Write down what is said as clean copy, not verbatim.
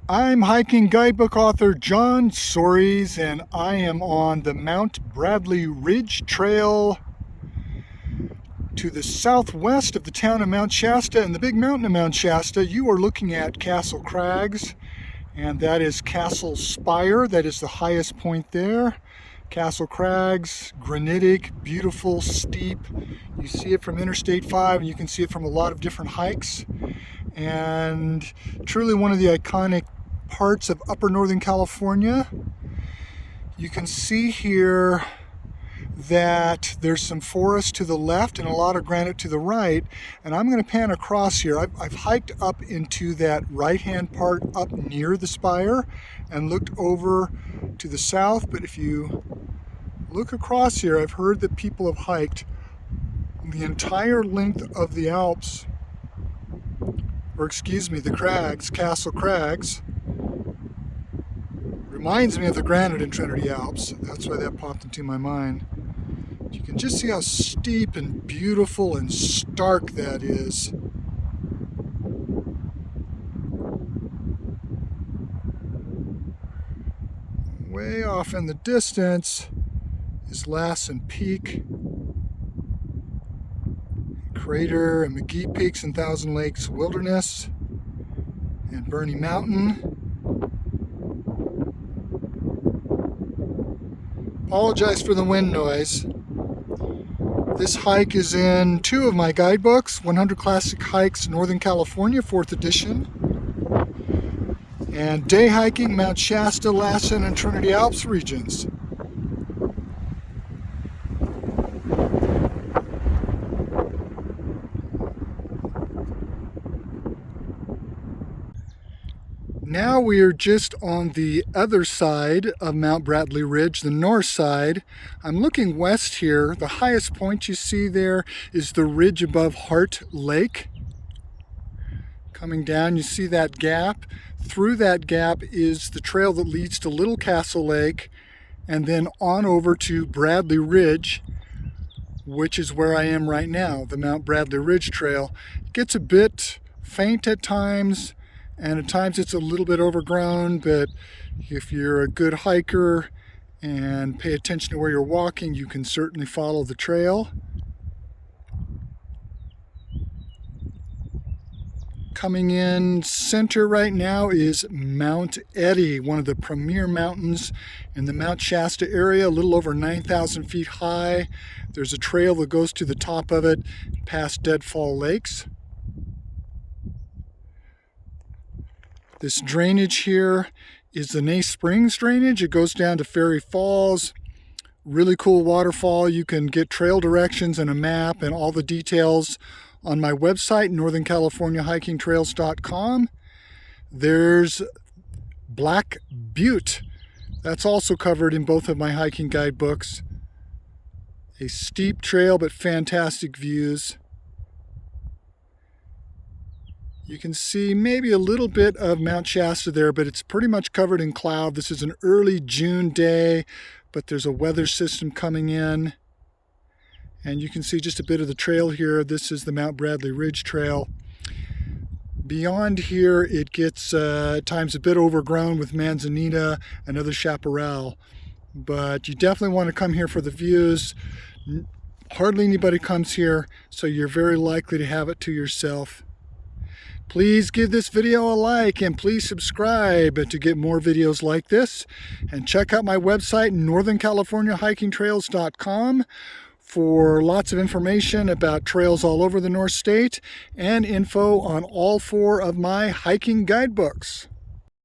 I'm hiking guidebook author John Soares, and I am on the Mount Bradley Ridge Trail to the southwest of the town of Mount Shasta. And the big mountain of Mount Shasta, you are looking at Castle Crags, and that is Castle Spire. That is the highest point there. Castle Crags, granitic, beautiful, steep. You see it from Interstate 5, and you can see it from a lot of different hikes. And truly one of the iconic parts of upper Northern California. You can see here that there's some forest to the left and a lot of granite to the right, and I'm going to pan across here. I've hiked up into that right-hand part up near the spire and looked over to the south, but if you look across here, I've heard that people have hiked the entire length of the Alps, or excuse me, the Crags, Castle Crags. Reminds me of the granite in Trinity Alps. That's why that popped into my mind. You can just see how steep and beautiful and stark that is. Way off in the distance is Lassen Peak, Crater and McGee Peaks and Thousand Lakes Wilderness, and Bernie Mountain. Apologize for the wind noise. This hike is in two of my guidebooks, 100 Classic Hikes Northern California, 4th edition, and day hiking Mount Shasta, Lassen, and Trinity Alps regions. Now we are just on the other side of Mount Bradley Ridge, the north side. I'm looking west here. The highest point you see there is the ridge above Heart Lake. Coming down, you see that gap. Through that gap is the trail that leads to Little Castle Lake, and then on over to Bradley Ridge, which is where I am right now, the Mount Bradley Ridge Trail. It gets a bit faint at times, and at times it's a little bit overgrown, but if you're a good hiker and pay attention to where you're walking, you can certainly follow the trail. Coming in center right now is Mount Eddy, one of the premier mountains in the Mount Shasta area, a little over 9,000 feet high. There's a trail that goes to the top of it past Deadfall Lakes. This drainage here is the Nace Springs drainage. It goes down to Fairy Falls. Really cool waterfall. You can get trail directions and a map and all the details on my website, northern-california-hiking-trails.com. There's Black Butte. That's also covered in both of my hiking guidebooks. A steep trail, but fantastic views. You can see maybe a little bit of Mount Shasta there, but it's pretty much covered in cloud. This is an early June day, but there's a weather system coming in. And you can see just a bit of the trail here. This is the Mount Bradley Ridge Trail. Beyond here, it gets at times a bit overgrown with manzanita and other chaparral. But you definitely want to come here for the views. Hardly anybody comes here, so you're very likely to have it to yourself. Please give this video a like and please subscribe to get more videos like this. And check out my website, northern-california-hiking-trails.com, for lots of information about trails all over the North State and info on all 4 of my hiking guidebooks.